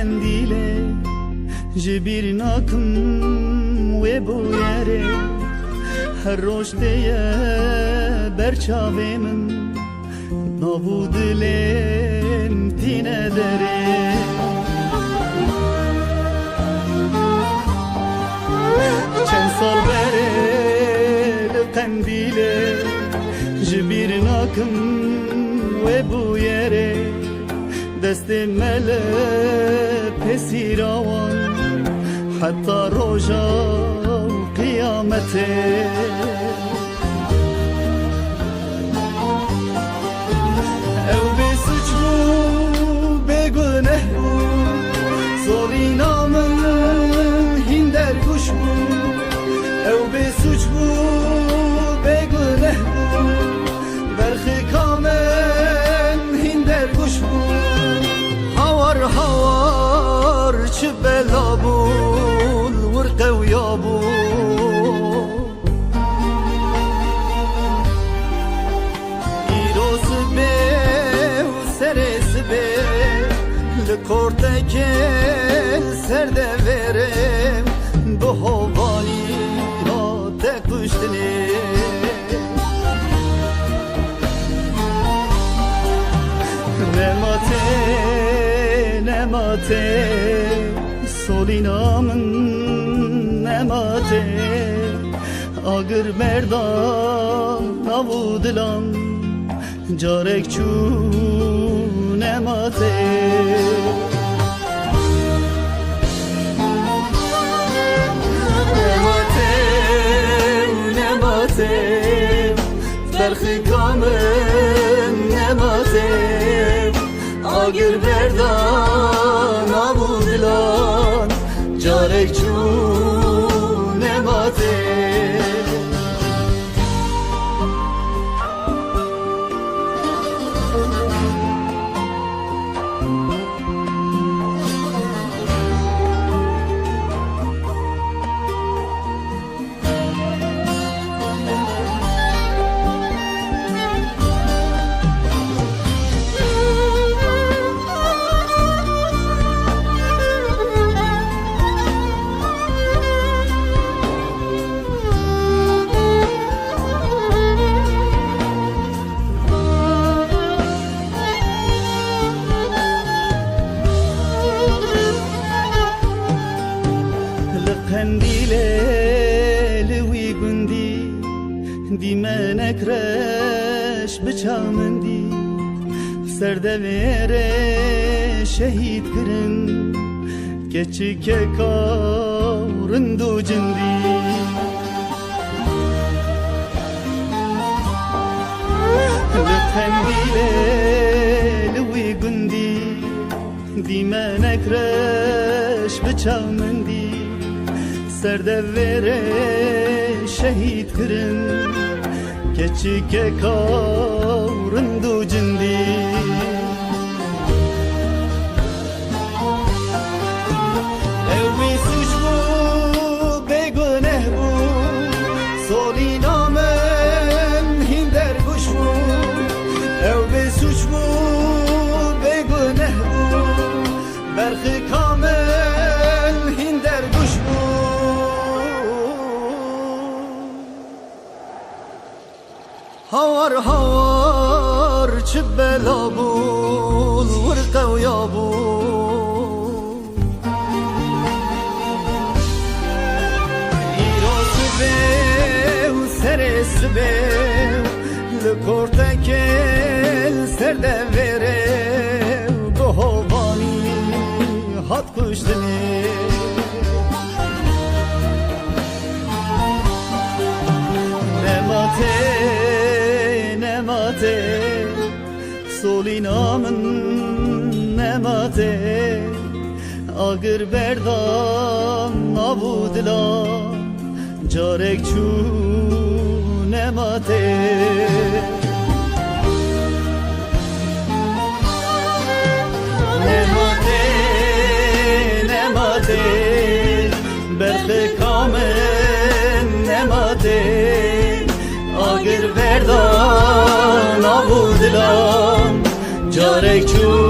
قندیله جبیر ناکم و بویره هر روش دیه برچاوی من نابو دلم تینه داره چند سال بره لقندیله جبیر ناکم و بویره دست مل پسیراوان حتی روژا قیامته او به سوچ بو بگنه بو زوری نامن هندر گوش بو او به سوچ بو بگنه بو برخی کامن هندر گوش بو هوار چه بلا بول ورقه و یابو ایروز به و سرس به لکورته که سرده ورم دو هوانی را تکشتنی نماته سولی نامن نماته آگر مردان نبودلم جارک چو نماته نماته فرخی کامن نماته آگر بردان آبودلان جارک چون نماته قندیله لوی گندی دیمنک رش بچامندی سردویره شهید کرن کچی که کارندو جندی قندیله لوی گندی دیمنک رش بچامندی سردویره شهید کرن کچی که کارندو جندی اوی سوچ بو بگنه بو سولی نامن هندر گوش بو اوی سوچ بو بگنه بو برخی کامل هندر گوش بو هوار چه بلا بول ورقه و یابو ایراز به و سرس به لکورته که سرده وره به هوانی هات کشتنی نماته سولی نامن نماته آگر بردان نبودلان جارک چو نماته نماته برخ کامل نماته آگر بردان آبودلان جارک چون